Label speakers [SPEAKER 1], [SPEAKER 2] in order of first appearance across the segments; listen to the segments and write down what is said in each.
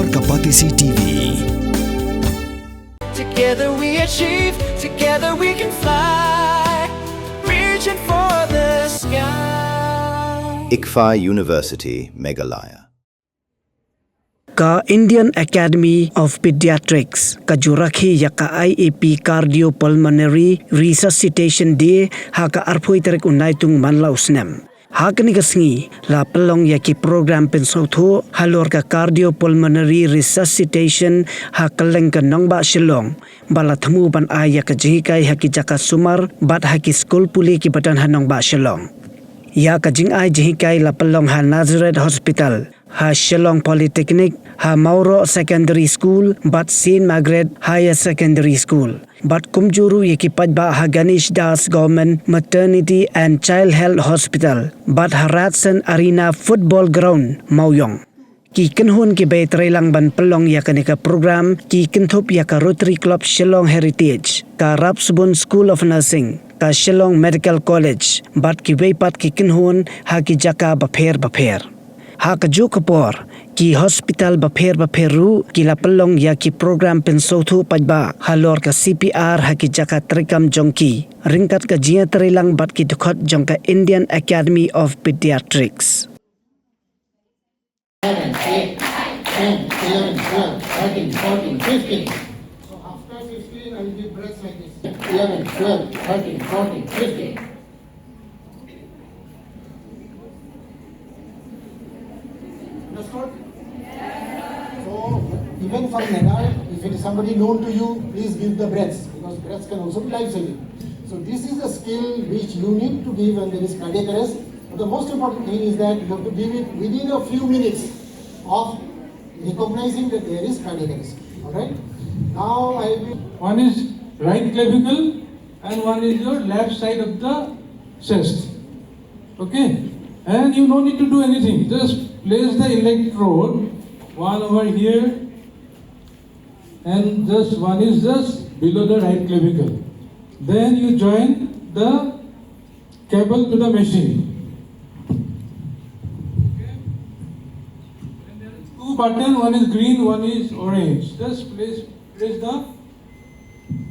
[SPEAKER 1] Lahore Kapatisi TV.
[SPEAKER 2] Together we achieve, together we can fly, reaching for the sky.
[SPEAKER 3] Hikai University, Meghalaya.
[SPEAKER 4] Ka Indian Academy of Pediatrics ka jurakhi ya ka IAP Cardiopulmonary Resuscitation Day ha ka arphoi tarik unai tung manlau snem. Hakani kasngi la pelong ya ki program pensotho halor ka Cardiopulmonary Resuscitation ha kaleng ka nongba shilong bala thamu ban aya ka Hikai ha ki jaka sumar bat ha ki school puli ki batan hanong ba shilong. Ya ka jing ai Hikai la pelong ha Margaret'S Hospital ha Shillong Polytechnic ha Mauro Secondary School bat St. Margaret Higher Secondary School bat Kumjuru yaki pajba ha Ganesh Das Government Maternity and Child Health Hospital bat ha Ratsan Arena Football Ground Mauyong. Ki kenhun ki bay trailang ban pelong ya kanika program ki kenthop ya ka Rotary Club Shillong Heritage ka Rapsbun School of Nursing ka Shillong Medical College bat ki weipat ki kenhun ha ki jaka bapher ha ka jukapor ki hospital bapher ki la pelong ya ki program pensothu pajba halor ka CPR ha ki jaka trikam jongki ringkat ka jia trailang bat ki dukhot jongka Indian Academy of Pediatrics.
[SPEAKER 5] 7, 8, 10, 11, 12, 13, 14, 15. So after 15, I will give breaths like this. 11, 12, 13, 14, 15. Understood? So even for an adult, if it is somebody known to you, please give the breaths because breaths can also be life-saving. So this is a skill which you need to give when there is cardiac arrest. But the most important thing is that you have to give it within a few minutes of recognizing that there is cardiac arrest. Alright? Now I will.
[SPEAKER 6] One is right clavicle and one is your left side of the chest. Okay? And you don't need to do anything. Just place the electrode, one over here, and just one is just below the right clavicle. Then you join the cable to the machine. Two buttons, one is green, one is orange. Just place the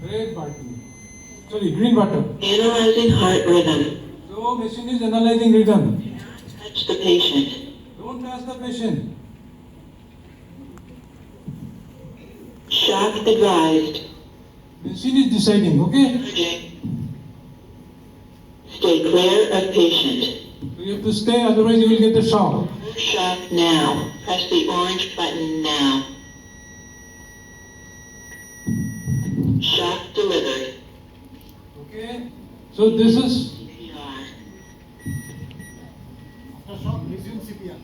[SPEAKER 6] red button. Sorry, green button.
[SPEAKER 7] Analyzing heart rhythm.
[SPEAKER 6] So machine is analyzing rhythm.
[SPEAKER 7] Touch the patient.
[SPEAKER 6] Don't touch the patient.
[SPEAKER 7] Shock advised.
[SPEAKER 6] Machine is deciding, okay?
[SPEAKER 7] Stay clear of patient.
[SPEAKER 6] So you have to stay, otherwise you will get the shock.
[SPEAKER 7] Shock now. Press the orange button now. Shock delivered.
[SPEAKER 6] Okay? So this is
[SPEAKER 7] CPR.
[SPEAKER 5] After shock, resume CPR.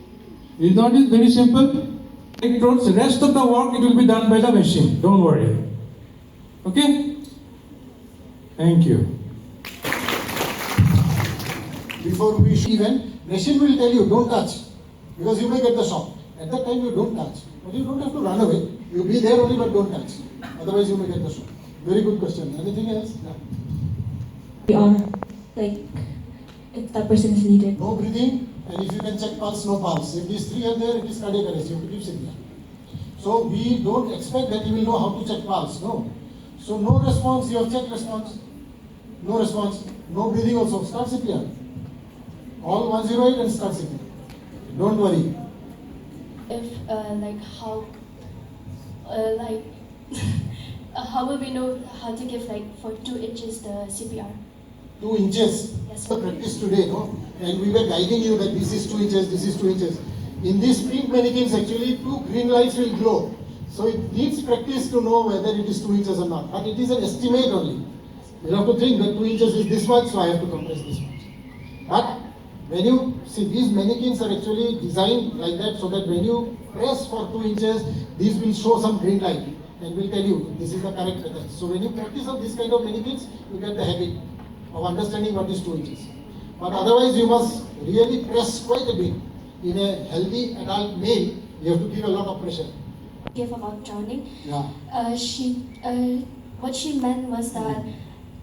[SPEAKER 6] It's not it very simple. Electrodes, rest of the work it will be done by the machine. Don't worry. Okay? Thank you.
[SPEAKER 5] Before we even, machine will tell you don't touch because you may get the shock. At that time you don't touch. But you don't have to run away. You be there only but don't touch. Otherwise you may get the shock. Very good question. Anything else? Yeah.
[SPEAKER 8] Like if that person is needed.
[SPEAKER 5] No breathing, and if you can check pulse, no pulse. If these three are there, it is cardiac arrest. You have to give CPR. So we don't expect that you will know how to check pulse. No. So no response, you have checked response. No response. No breathing also. Start CPR. All 108 and start CPR. Don't worry.
[SPEAKER 8] If how will we know how to give for 2 inches the CPR?
[SPEAKER 5] 2 inches.
[SPEAKER 8] Yes.
[SPEAKER 5] The practice today, no? And we were guiding you that this is 2 inches, this is 2 inches. In these pink mannequins, actually, 2 green lights will glow. So it needs practice to know whether it is 2 inches or not. But it is an estimate only. You have to think that 2 inches is this much, so I have to compress this much. But when you see, these mannequins are actually designed like that so that when you press for 2 inches, these will show some green light and will tell you this is the correct method. So when you practice on this kind of mannequins, you get the habit of understanding what is 2 inches. But otherwise, you must really press quite a bit. In a healthy adult male, you have to give a lot of pressure.
[SPEAKER 8] Give about drowning.
[SPEAKER 5] Yeah.
[SPEAKER 8] What she meant was that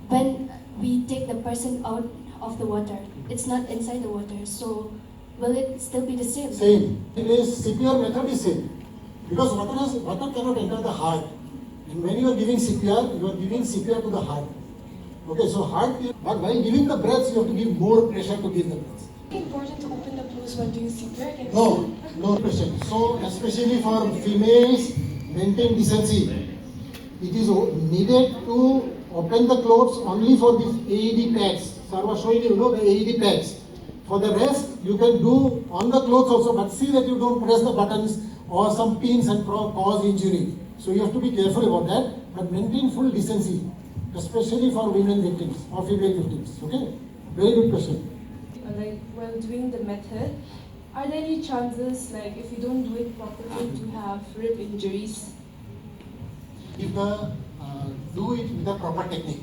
[SPEAKER 8] when we take the person out of the water, it's not inside the water. So will it still be the same?
[SPEAKER 5] Same. It is CPR method is same. Because water cannot enter the heart. And when you are giving CPR, you are giving CPR to the heart. Okay, so but while giving the breaths, you have to give more pressure to give the breaths.
[SPEAKER 1] Is it important to open the blues when doing CPR?
[SPEAKER 5] No question. So, especially for females, maintain decency. It is needed to open the clothes only for these AED pads. So I was showing you, the AED pads. For the rest, you can do on the clothes also, but see that you don't press the buttons or some pins and cause injury. So you have to be careful about that, but maintain full decency, especially for women victims or female victims. Okay? Very good question.
[SPEAKER 1] Like while doing the method, are there any chances, like if you don't do it properly, to have rib injuries?
[SPEAKER 5] If do it with a proper technique.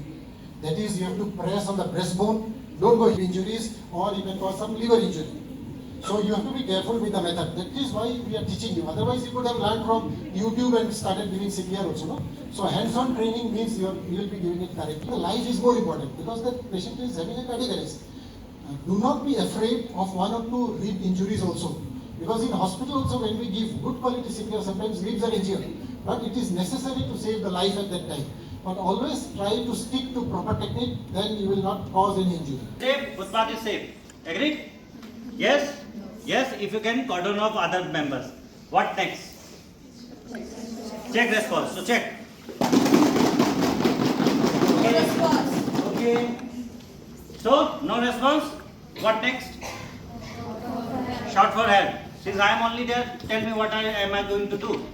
[SPEAKER 5] That is, you have to press on the breastbone, don't go into injuries, or you can cause some liver injury. So you have to be careful with the method. That is why we are teaching you. Otherwise, you could have learned from YouTube and started giving CPR also. No? So hands-on training means you will be giving it correctly. The life is more important because the patient is having a cardiac arrest. Do not be afraid of one or two rib injuries also. Because in hospital also, when we give good quality CPR, sometimes ribs are injured. But it is necessary to save the life at that time. But always try to stick to proper technique, then you will not cause any injury.
[SPEAKER 9] Safe, footpath is safe. Agreed? Yes? Yes, if you can cordon off other members. What next? Check response. So check. Okay. So, no response. What next? Shout for help. Since I am only there, tell me what am I going to do?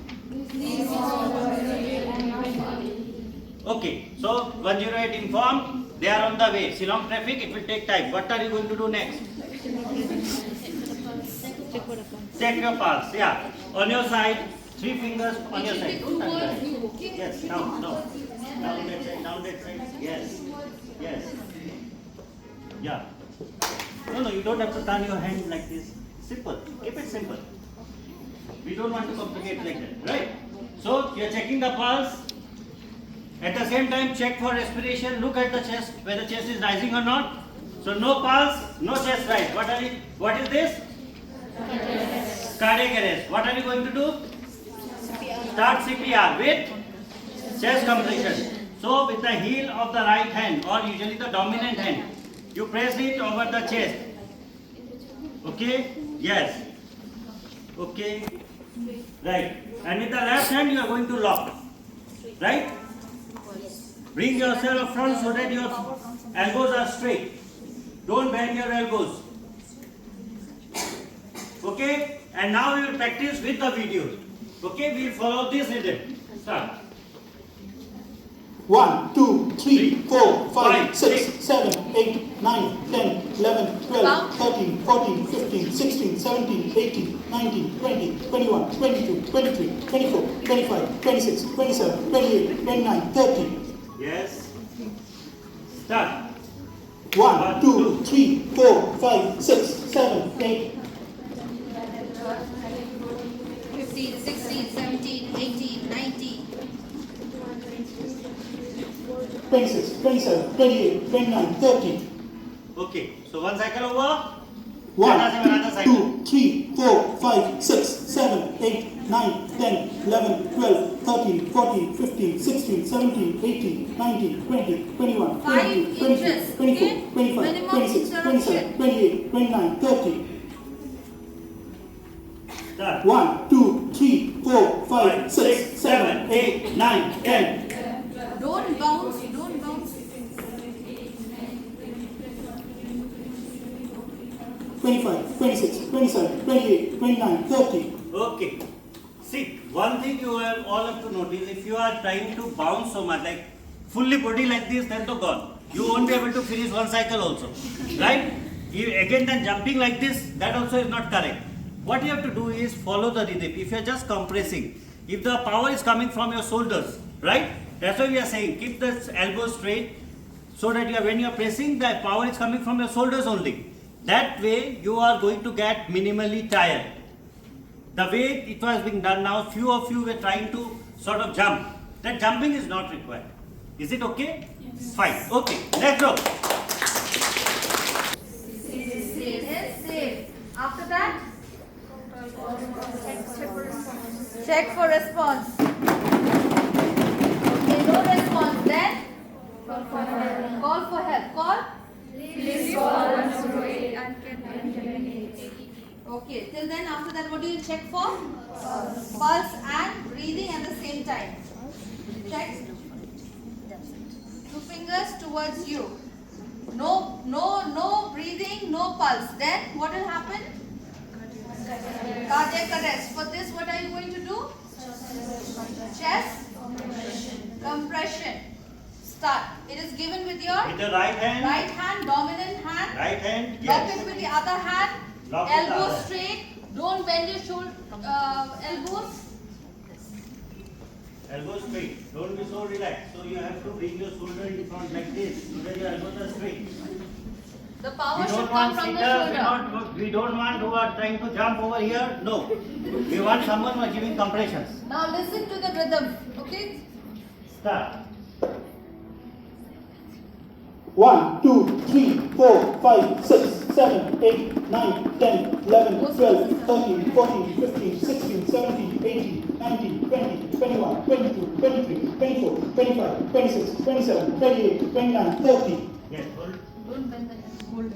[SPEAKER 9] Okay, so 108 informed, they are on the way. Shillong traffic, it will take time. What are you going to do next? Check your pulse, yeah. On your side, 3 fingers on your side. Don't touch that. Yes, down. Down that side. Yes. Yeah. No, you don't have to turn your hand like this. Simple. Keep it simple. We don't want to complicate like that, right? So, you are checking the pulse. At the same time, check for respiration. Look at the chest, whether the chest is rising or not. So, no pulse, no chest rise. What is this? Cardiac arrest. What are you going to do? Start CPR with chest compression. So, with the heel of the right hand or usually the dominant hand, you press it over the chest. Okay? Yes. Okay. Right. And with the left hand, you are going to lock. Right? Bring yourself front so that your elbows are straight. Don't bend your elbows. Okay? And now we will practice with the videos. Okay? We will follow this rhythm. Start.
[SPEAKER 5] 1, 2, 3, 4, 5, 6, 7, 8, 9, 10, 11, 12, 13, 14, 15, 16, 17, 18, 19, 20, 21, 22, 23, 24, 25, 26, 27, 28, 29, 30.
[SPEAKER 9] Yes. Start.
[SPEAKER 5] 1, 2, 3, 4, 5, 6, 7, 8.
[SPEAKER 10] 15, 16, 17, 18, 19.
[SPEAKER 5] 26, 27, 28, 29, 30.
[SPEAKER 9] Okay. So one cycle over.
[SPEAKER 5] 1, 2, 3, 4, 5, 6, 7, 8, 9, 10, 11, 12, 13, 14, 15, 16, 17, 18, 19, 20, 21, 22, 23, 24, 25, 26, 27, 28, 29, 30.
[SPEAKER 9] Start.
[SPEAKER 5] 1, 2, 3, 4, 5, 6, 7, 8, 9, 10.
[SPEAKER 10] Don't bounce.
[SPEAKER 5] 25, 26, 27, 28, 29, 30.
[SPEAKER 9] Okay. See, one thing you all have to notice, if you are trying to bounce so much, like fully body like this, then to gone. You won't be able to finish one cycle also. Right? Again, then jumping like this, that also is not correct. What you have to do is follow the rhythm. If you are just compressing, if the power is coming from your shoulders, right? That's why we are saying, keep the elbow straight so that when you are pressing, the power is coming from your shoulders only. That way, you are going to get minimally tired. The way it was being done now, few of you were trying to sort of jump. That jumping is not required. Is it okay? Yes. Fine. Okay. Let's go.
[SPEAKER 10] Safe. After that, Check for response. Okay, no response. Then call for help. Call. Please call 108 and okay, till then after that what do you check for? Pulse and breathing at the same time. Check. 2 fingers towards you. No breathing, no pulse. Then what will happen? Cardiac arrest. For this, what are you going to do? Chest compression. Start. It is given with your
[SPEAKER 9] the right hand.
[SPEAKER 10] Right hand, dominant hand.
[SPEAKER 9] Right hand.
[SPEAKER 10] Lock
[SPEAKER 9] Yes.
[SPEAKER 10] it with the other hand.
[SPEAKER 9] Lock with
[SPEAKER 10] Elbows
[SPEAKER 9] other.
[SPEAKER 10] straight. Don't bend your elbows.
[SPEAKER 9] Elbows straight. Don't be so relaxed. So you have to bring your shoulder in front like this, so that your elbows are straight.
[SPEAKER 10] The power
[SPEAKER 9] We
[SPEAKER 10] should
[SPEAKER 9] don't
[SPEAKER 10] come
[SPEAKER 9] want
[SPEAKER 10] from the
[SPEAKER 9] sitters.
[SPEAKER 10] shoulder.
[SPEAKER 9] We don't want who are trying to jump over here. No. We want someone who are giving compressions.
[SPEAKER 10] Now listen to the rhythm. Okay.
[SPEAKER 9] Start.
[SPEAKER 5] 1, 2, 3, 4, 5, 6, 7, 8, 9, 10, 11, 12, 13, 14, 15, 16, 17, 18, 19, 20, 21, 22, 23, 24, 25, 26, 27, 28, 29, 30.
[SPEAKER 9] Yes. Hold.
[SPEAKER 10] Don't bend the hold.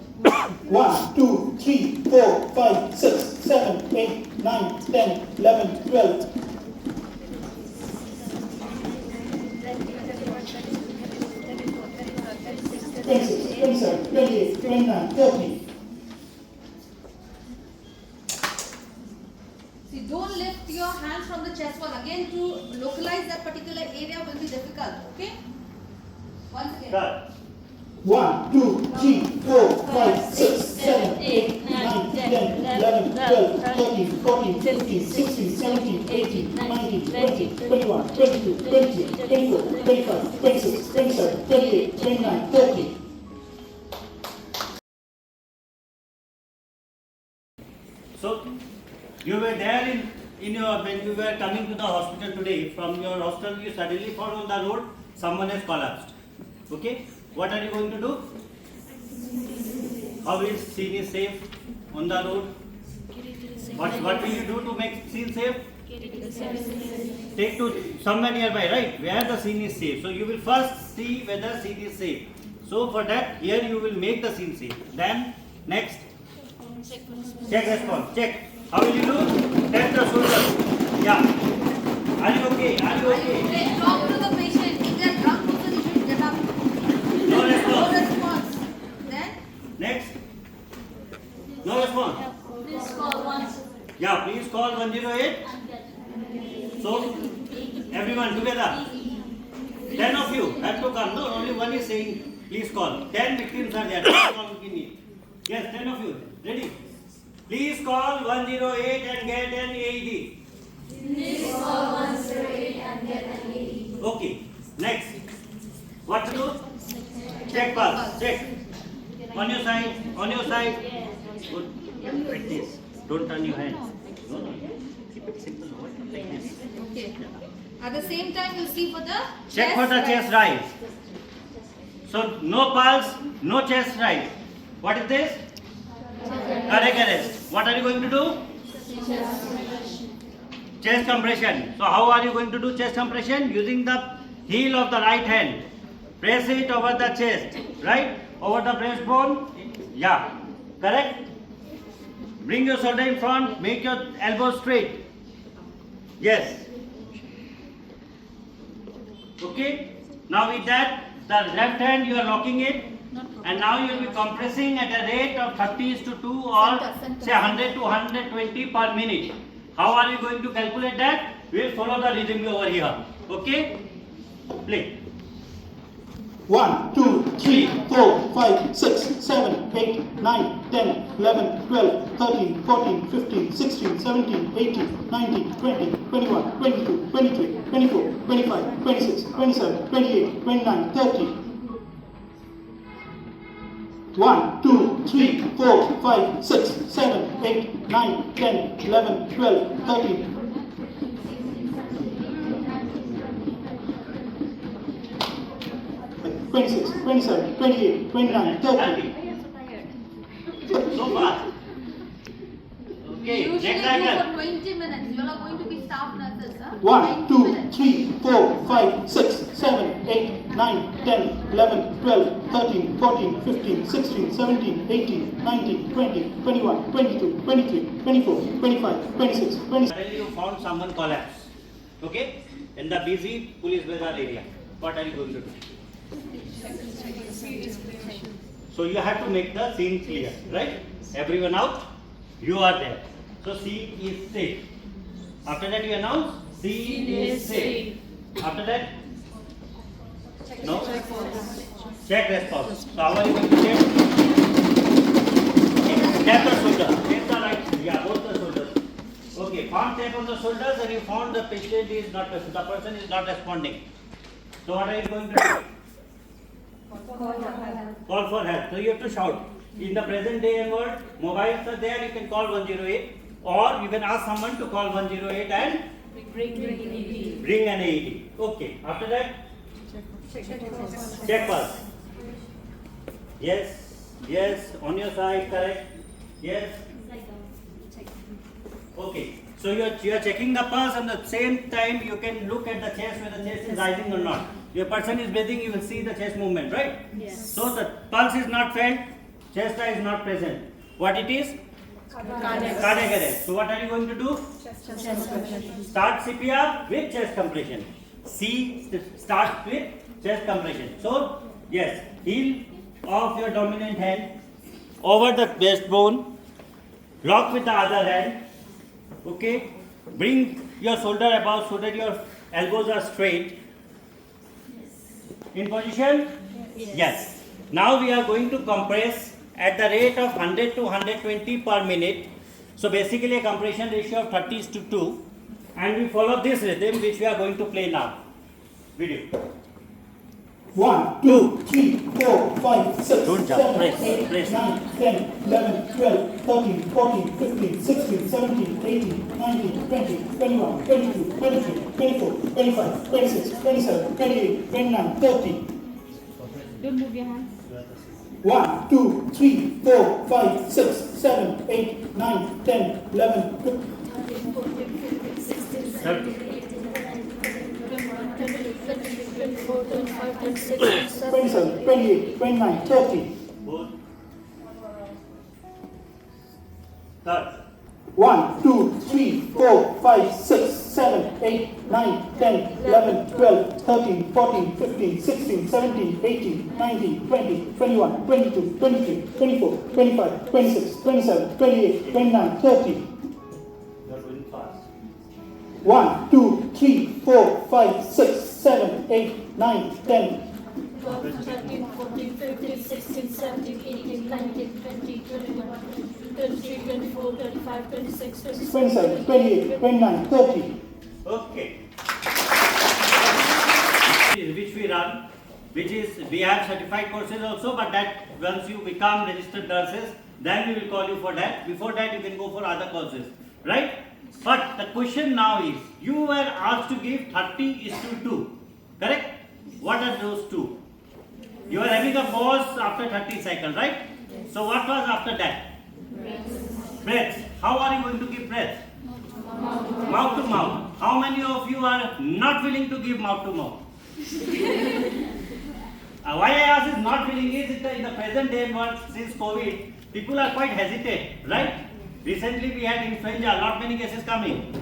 [SPEAKER 5] 1, 2, 3, 4, 5, 6, 7, 8, 9, 10, 11, 12. 26, 27, 28, 29, 30.
[SPEAKER 10] See, don't lift your hands from the chest wall. Again, to localize that particular area will be difficult. Okay? Once again.
[SPEAKER 9] Start.
[SPEAKER 5] 1, 2, 3, 4, 5, 6, 7, 8, 9, 10, 11, 12, 13, 14, 15, 16, 17, 18, 19, 20, 21, 22, 23, 24, 25, 26, 27, 28, 29, 30.
[SPEAKER 9] So you were there in your when you were coming to the hospital today. From your hostel, you suddenly found on the road someone has collapsed. Okay. What are you going to do? How is scene safe on the road? What will you do to make scene safe? Take to somewhere nearby, right? Where the scene is safe. So you will first see whether scene is safe. So for that, here you will make the scene safe. Then next, check response. Check. How will you do? Tap the shoulder. Yeah. Are you okay? Are you okay?
[SPEAKER 10] Okay. Talk to the patient. If they are drunk, also they should get up.
[SPEAKER 9] No response.
[SPEAKER 10] No response. Then
[SPEAKER 9] Next. No response.
[SPEAKER 8] Please call once.
[SPEAKER 9] Yeah, please call 108. So, everyone together. 10 of you have to come. No, only one is saying, please call. 10 victims are there. 10 call we need. Yes, 10 of you. Ready? Please call 108 and get an AED.
[SPEAKER 8] Please call 108 and get an AED.
[SPEAKER 9] Okay. Next. What to do? Check pulse. Check. On your side. On your side. Good. Like this. Don't turn your hands. No. Keep it simple. Like this.
[SPEAKER 10] okay. At the same time, you see for the
[SPEAKER 9] Check for the chest rise. So no pulse, no chest rise. What is this? Cardiac arrest. What are you going to do? Chest compression. So how are you going to do chest compression? Using the heel of the right hand. Press it over the chest. Right? Over the breastbone. Yeah. Correct? Bring your shoulder in front. Make your elbow straight. Yes. Okay. Now with that, the left hand you are locking it. And now you will be compressing at a rate of 30:2 or say 100 to 120 per minute. How are you going to calculate that? We will follow the rhythm over here. Okay? Play.
[SPEAKER 5] 1, 2, 3, 4, 5, 6, 7, 8, 9, 10, 11, 12, 13, 14, 15, 16, 17, 18, 19, 20, 21, 22, 23, 24, 25, 26, 27, 28, 29, 30. 1, 2, 3, 4, 5, 6, 7, 8, 9, 10, 11, 12, 13. 26, 27, 28, 29, 30.
[SPEAKER 9] So fast. Okay.
[SPEAKER 10] usually
[SPEAKER 9] Next
[SPEAKER 10] do
[SPEAKER 9] cycle.
[SPEAKER 10] for 20 minutes. You all are going to be staff nurses, huh?
[SPEAKER 5] 1,
[SPEAKER 10] 20
[SPEAKER 5] 2,
[SPEAKER 10] minutes.
[SPEAKER 5] 3, 4, 5, 6, 7, 8, 9, 10, 11, 12, 13, 14, 15, 16, 17, 18, 19, 20, 21, 22, 23, 24, 25, 26, 27.
[SPEAKER 9] Suddenly you found someone collapse. Okay? In the busy police bazaar area. What are you going to do? So you have to make the scene clear, right? Everyone out, you are there. So scene is safe. After that you announce, scene is safe. After that, no? Check response. So how are you going to check? Tap the shoulder. Take the right, yeah, both the shoulders. Okay, found tap on the shoulders and you found the patient is not, the person is not responding. So what are you going to do? Call for help. So you have to shout. In the present day and world, mobiles are there, you can call 108 or you can ask someone to call 108 and bring an AED. Okay, after that, check pulse. Yes, yes, on your side, correct. Yes. Okay, so you are checking the pulse and at the same time you can look at the chest whether the chest is rising or not. Your person is breathing, you will see the chest movement, right?
[SPEAKER 8] Yes.
[SPEAKER 9] So the pulse is not felt, chest is not present. What it is?
[SPEAKER 8] Cardiac
[SPEAKER 9] Arrest. So what are you going to do? Start CPR with chest compression. C starts with chest compression. So yes, heel of your dominant hand over the breastbone, lock with the other hand. Okay, bring your shoulder above so that your elbows are straight. In position? Yes. Now we are going to compress at the rate of 100 to 120 per minute. So basically a compression ratio of 30:2 and we follow this rhythm which we are going to play now. Video.
[SPEAKER 5] 1, 2, 3, 4, 5, 6,
[SPEAKER 9] Don't jump.
[SPEAKER 5] 7,
[SPEAKER 9] Press,
[SPEAKER 5] 8,
[SPEAKER 9] press.
[SPEAKER 5] 9, 10, 11, 12, 13, 14, 15, 16, 17, 18, 19, 20, 21, 22, 23, 24, 25, 26, 27, 28, 29, 30.
[SPEAKER 8] Don't move your hands.
[SPEAKER 5] 1, 2, 3, 4, 5, 6, 7, 8, 9, 10, 11, 12. 27, 28, 29, 30.
[SPEAKER 9] Both. Third.
[SPEAKER 5] 1, 2, 3, 4, 5, 6, 7, 8, 9, 10, 11, 12, 13, 14, 15, 16, 17, 18, 19, 20, 21, 22, 23, 24, 25, 26, 27, 28, 29, 30.
[SPEAKER 9] You are going fast.
[SPEAKER 5] 1, 2, 3, 4, 5, 6, 7, 8, 9, 10.
[SPEAKER 8] 12, 13, 14, 15, 16, 17, 18, 19, 20, 21, 23, 24, 25, 26,
[SPEAKER 5] 27, 28, 29, 30.
[SPEAKER 9] Okay. Which we run, which is, we have certified courses also, but that once you become registered nurses, then we will call you for that. Before that, you can go for other courses, right? But the question now is, you were asked to give 30:2, correct? What are those two? You are having a pause after 30 cycles, right? Yes. So what was after that? Breath. How are you going to give breath? Mouth to mouth. How many of you are not willing to give mouth to mouth? Why I ask is not willing is in the present day world since COVID, people are quite hesitant, right? Recently we had influenza, not many cases coming.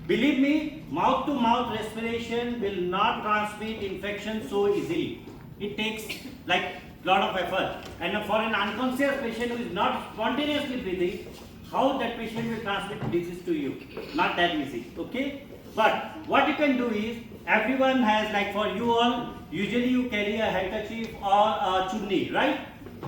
[SPEAKER 9] Believe me, mouth to mouth respiration will not transmit infection so easily. It takes like lot of effort. And for an unconscious patient who is not spontaneously breathing, how that patient will transmit disease to you? Not that easy, okay? But what you can do is, everyone has, like for you all, usually you carry a handkerchief or a chunni, right?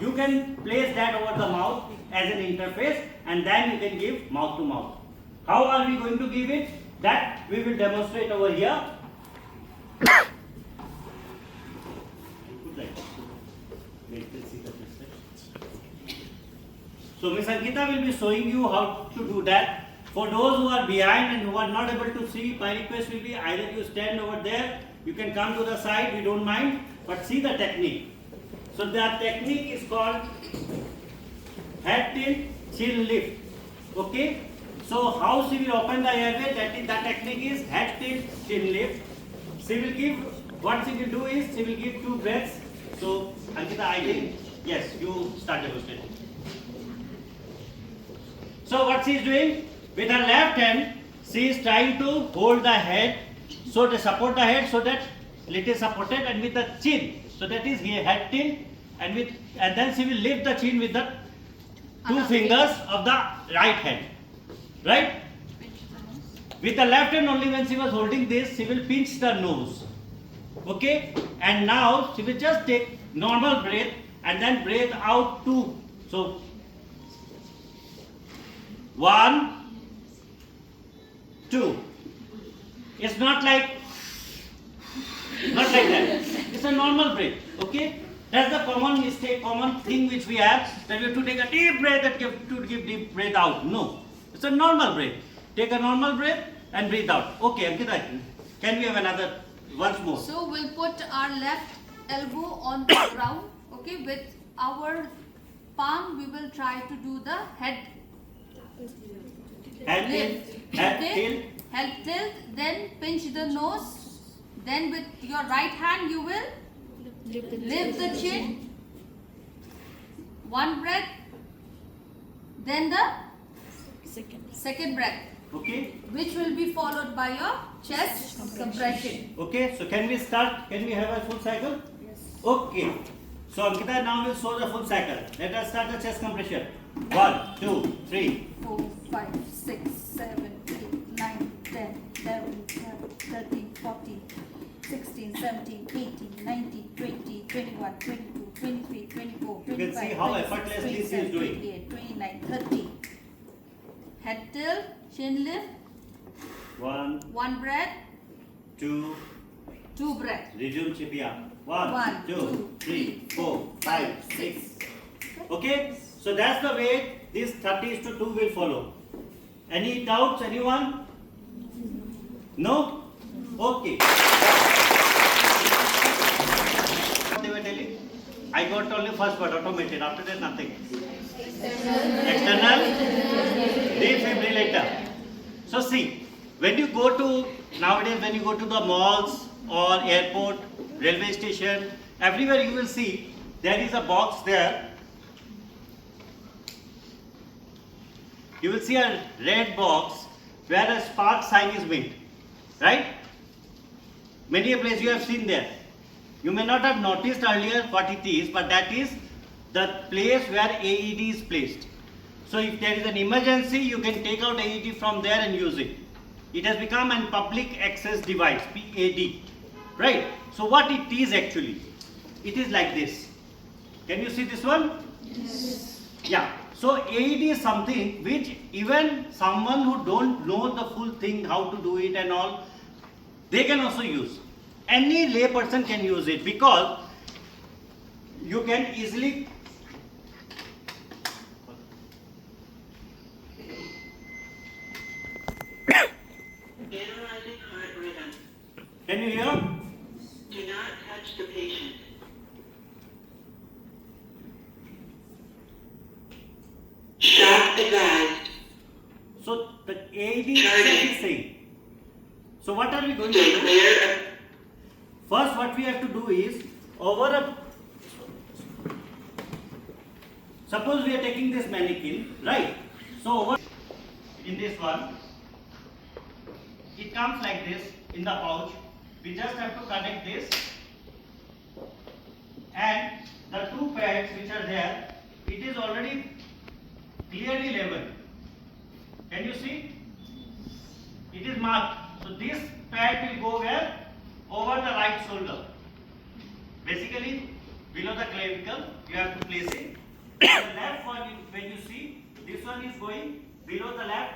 [SPEAKER 9] You can place that over the mouth as an interface and then you can give mouth to mouth. How are we going to give it? That we will demonstrate over here. So Ms. Ankita will be showing you how to do that. For those who are behind and who are not able to see, my request will be either you stand over there, you can come to the side, we don't mind, but see the technique. So the technique is called head tilt, chin lift. Okay. So how she will open the airway? That technique is head tilt, chin lift. She will give. What she will do is she will give 2 breaths. So Ankita, I think yes, you start demonstrating. So what she is doing with her left hand, she is trying to hold the head, so to support the head so that it is supported, and with the chin, so that is here head tilt, and then she will lift the chin with the 2 fingers of the right hand, right? With the left hand only, when she was holding this, she will pinch the nose, okay? And now she will just take normal breath and then breathe out 2. So 1, 2. It's not like that. It's a normal breath. Okay? That's the common mistake, common thing which we have, that we have to take a deep breath and give deep breath out. No. It's a normal breath. Take a normal breath and breathe out. Okay, Ankita, can we have another once more?
[SPEAKER 10] So we'll put our left elbow on the ground. Okay, with our palm we will try to do the head lift. Head tilt, then pinch the nose, then with your right hand you will lift the chin, 1 breath, then the second breath,
[SPEAKER 9] Okay.
[SPEAKER 10] which will be followed by your chest compression.
[SPEAKER 9] Okay, so can we start? Can we have a full cycle? Yes. Okay. So Ankita now will show the full cycle. Let us start the chest compression. 1, 2, 3.
[SPEAKER 10] 4, 5, 6, 7, 8, 9, 10, 11, 12, 13, 14, 16, 17, 18, 19, 20, 21, 22, 23, 24, 25,
[SPEAKER 9] You can see how effortlessly she is doing.
[SPEAKER 10] 28, 29, 30. Head tilt, chin lift, 1 breath,
[SPEAKER 9] 2,
[SPEAKER 10] 2 breath.
[SPEAKER 9] resume Chipia. 1,
[SPEAKER 10] 1,
[SPEAKER 9] 2, 3, 4, 5, 6. Okay, so that's the way this 30:2 will follow. Any doubts, anyone? No? Okay. What they were telling? I got only first word, automated. After that, nothing. External defibrillator. So see, when you go to, nowadays when you go to the malls or airport, railway station, everywhere you will see there is a box there. You will see a red box where a spark sign is made, right? Many a place you have seen there. You may not have noticed earlier what it is, but that is the place where AED is placed. So if there is an emergency, you can take out AED from there and use it. It has become a public access device, PAD, right? So what it is actually? It is like this. Can you see this one? Yes. Yeah. So AED is something which even someone who don't know the full thing, how to do it and all, they can also use. Any lay person can use it, because you can easily
[SPEAKER 7] Analyzing heart rhythm.
[SPEAKER 9] Can you hear?
[SPEAKER 7] Do not touch the patient. Shock advised.
[SPEAKER 9] So the AED is saying. So what are we going to
[SPEAKER 7] Stay
[SPEAKER 9] do?
[SPEAKER 7] clear of
[SPEAKER 9] First, what we have to do is, suppose we are taking this mannequin, right? So over in this one, it comes like this in the pouch. We just have to connect this, and the 2 pads which are there, it is already clearly labeled. Can you see? It is marked. So this pad will go where? Over the right shoulder. Basically, below the clavicle, you have to place it. The left one, when you see, this one is going below the left.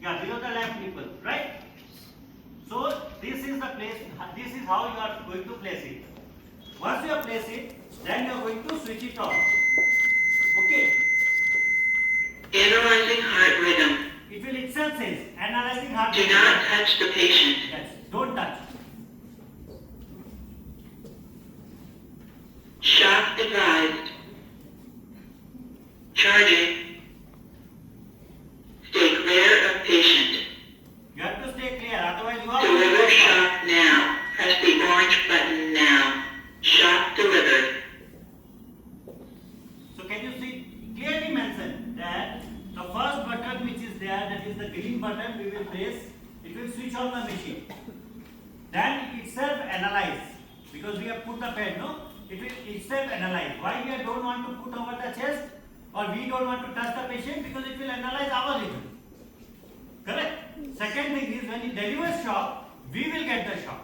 [SPEAKER 9] Yeah, below the left nipple, right? So this is the place. This is how you are going to place it. Once you have placed it, then you are going to switch it on. Okay.
[SPEAKER 7] analyzing heart rhythm.
[SPEAKER 9] It will itself says analyzing heart
[SPEAKER 7] Do
[SPEAKER 9] rate.
[SPEAKER 7] not touch the patient.
[SPEAKER 9] Yes, don't touch.
[SPEAKER 7] Shock advised. Charging. Stay clear of patient.
[SPEAKER 9] You have to stay clear, otherwise you are
[SPEAKER 7] Deliver shock now. Press the orange button now. Shock delivered.
[SPEAKER 9] So can you see clearly mentioned that the first button which is there, that is the green button, we will press, it will switch on the machine. Then it itself analyze, because we have put the pen, no? It will itself analyze. Why we don't want to put over the chest, or we don't want to touch the patient, because it will analyze our rhythm. Correct? Second thing is when it delivers shock, we will get the shock.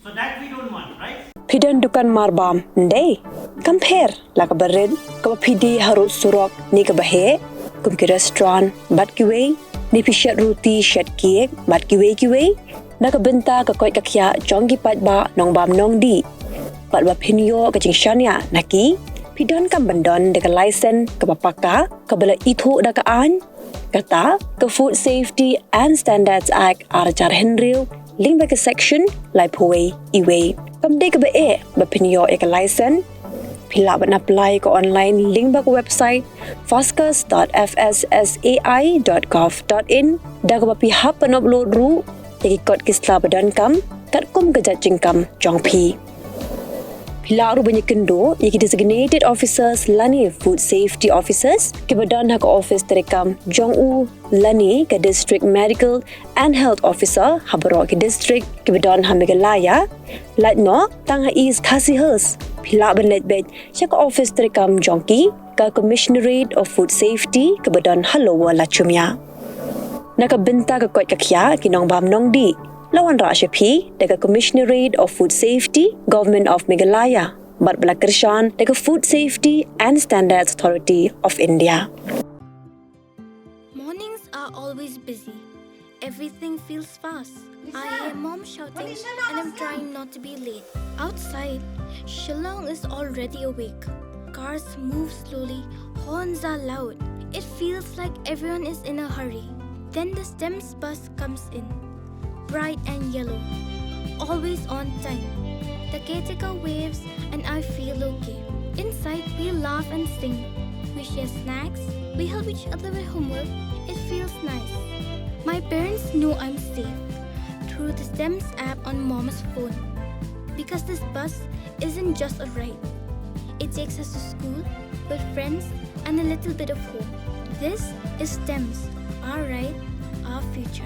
[SPEAKER 9] So that we don't want, right?
[SPEAKER 11] Pidan dukan marbam, ndey. Compare la kabarin, kapapidi harut surok ni kabahe, kum ki restaurant, bat kiway, ni pishat ruti shat kiek, bat kiway, nakabenta kakoy kakya jongi pat ba nong bam nong di. Pat ba pinyo kaching shanya naki, pidan kam bandon deka license kapapaka, kabala itu dakaan, kata ke Food Safety and Standards Act arajar henril, link back section lai puwe iwe. Kamde ke be bapinyo ek license pila ban apply ko online link back website foscus.fssai.gov.in da ko bapi hap pan upload ru teki kod kisla badan kam kat kum kejajing kam jong pi pila ru banyak kendo yaki designated officers lani food safety officers ke badan hak office terekam jong u lani ke district medical and health officer habaro ke district ke badan Megalaya lat no tang is kasihers pila ban let bed chak office terekam jongki ke commissionerate of food safety ke badan halowa lachumya nakabenta ke kot kakya kinong bam nong di lawan Rashapi dekat Commissionerate of Food Safety, Government of Meghalaya, bat belakershan dekat Food Safety and Standards Authority of India.
[SPEAKER 12] Mornings are always busy. Everything feels fast. I hear mom shouting and I'm trying not to be late. Outside, Shaphang is already awake. Cars move slowly, horns are loud. It feels like everyone is in a hurry. Then the STEMS bus comes in. Bright and yellow, always on time. The caretaker waves and I feel okay. Inside we laugh and sing. We share snacks, we help each other with homework. It feels nice. My parents know I'm safe through the STEMS app on mom's phone. Because this bus isn't just a ride. It takes us to school with friends and a little bit of hope. This is STEMS, our ride, our future.